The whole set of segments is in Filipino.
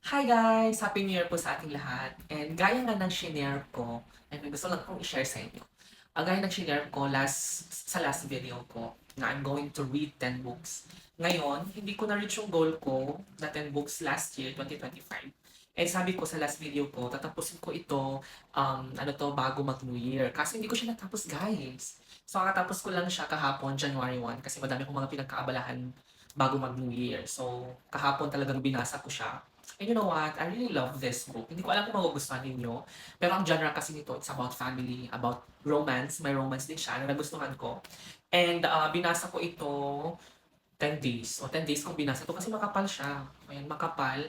Hi guys! Happy New Year po sa ating lahat. And gaya nga ng shinare ko, and may gusto lang kong i-share sa inyo. Gaya ng shinare ko sa last video ko, na I'm going to read 10 books. Ngayon, hindi ko na-reach yung goal ko na 10 books last year, 2025. And sabi ko sa last video ko, tatapusin ko ito, bago mag-New Year. Kasi hindi ko siya natapos, guys. So, kakatapos ko lang siya kahapon, January 1, kasi madami kong mga pinagkaabalahan bago mag-New Year. So, kahapon talagang binasa ko siya. And you know what? I really love this book. Hindi ko alam kung magugustuhan ninyo. Pero ang genre kasi nito, it's about family, about romance. May romance din siya na nagustuhan ko. And binasa ko ito 10 days. O 10 days kong binasa to kasi makapal siya. Ayan, makapal.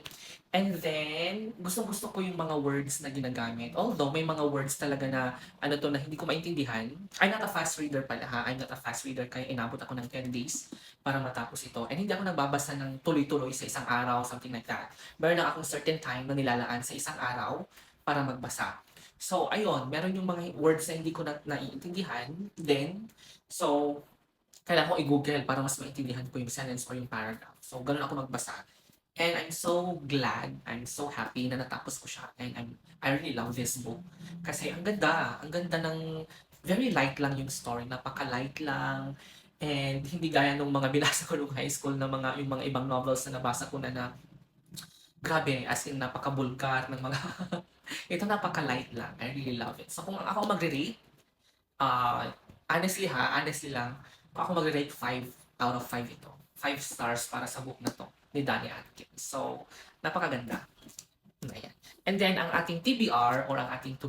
And then, gustong-gusto ko yung mga words na ginagamit. Although, may mga words talaga na, na hindi ko maintindihan. I'm not a fast reader pala ha. I'm not a fast reader kaya inabot ako ng 10 days para matapos ito. And hindi ako nagbabasa ng tuloy-tuloy sa isang araw, something like that. Meron lang akong certain time na nilalaan sa isang araw para magbasa. So, ayun, meron yung mga words na hindi ko naiintindihan. Then, so, kailangan ko i-google para mas maintindihan ko yung sentence or yung paragraph. So, ganun ako magbasa. And I'm so glad, I'm so happy na natapos ko siya. And I really love this book. Kasi ang ganda ng, very light lang yung story, napaka-light lang. And hindi gaya nung mga binasa ko nung high school na yung mga ibang novels na nabasa ko na grabe, as in napaka-bulgar ng mga, ito napaka-light lang. I really love it. So kung ako magre-rate, honestly lang, kung ako magre-rate 5 out of 5 ito. 5 stars para sa book na to ni Danny Atkins. So, napakaganda. Ayan. And then, ang ating TBR or ang ating to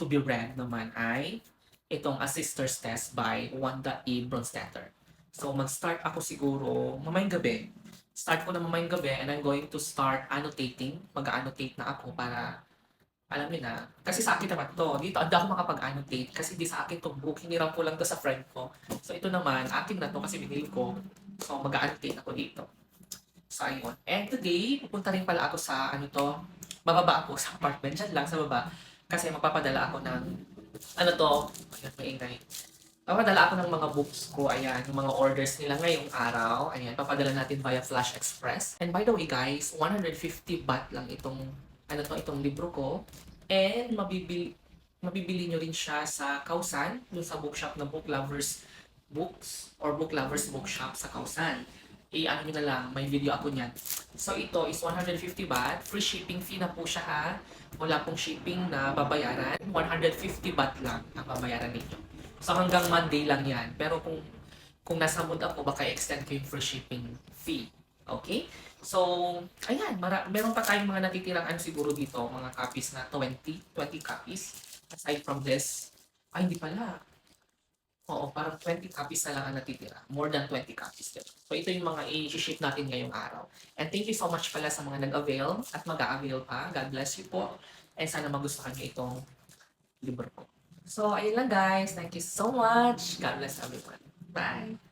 be read naman ay itong A Sister's Test by Wanda E. Bronstetter. So, mag-start ako siguro mamayang gabi. Start ko na mamayang gabi and I'm going to start annotating. Mag-annotate na ako para alam niyo na, kasi sa akin naman 'to, dito hindi ako makapag-annotate kasi di sa akin 'tong book, hiniram ko lang 'to sa friend ko. So ito naman, akin na 'to kasi binili ko. So mag-a-annotate ako dito. So ayun. And today, pupunta rin pala ako sa ano 'to, bababa ako sa apartment, diyan lang sa baba. Kasi magpapadala ako ng ano 'to, ayan maingay. Papadala ako ng mga books ko, ayan, yung mga orders nila ngayong araw. Ayan, papadala natin via Flash Express. And by the way guys, 150 baht lang itong libro ko. And mabibili nyo rin siya sa Kausan, dun sa bookshop na Book Lovers Books or Book Lovers Bookshop sa Kausan. I-ano nyo na lang, may video ako niyan. So ito is 150 baht, free shipping fee na po siya ha. Wala pong shipping na babayaran, 150 baht lang ang babayaran ninyo. So hanggang Monday lang yan. Pero kung nasa mood ako, baka extend ko yung free shipping fee. Okay? So, ayan, meron pa tayong mga natitirang siguro dito, mga copies na 20 copies. Aside from this, ay hindi pala. Oo, parang 20 copies na lang ang natitira. More than 20 copies. Diba? So, ito yung mga i-ship natin ngayong araw. And thank you so much pala sa mga nag-avail at mag-a-avail pa. God bless you po. And sana magustuhan niyo itong libro ko. So, ayun lang guys. Thank you so much. God bless everyone. Bye!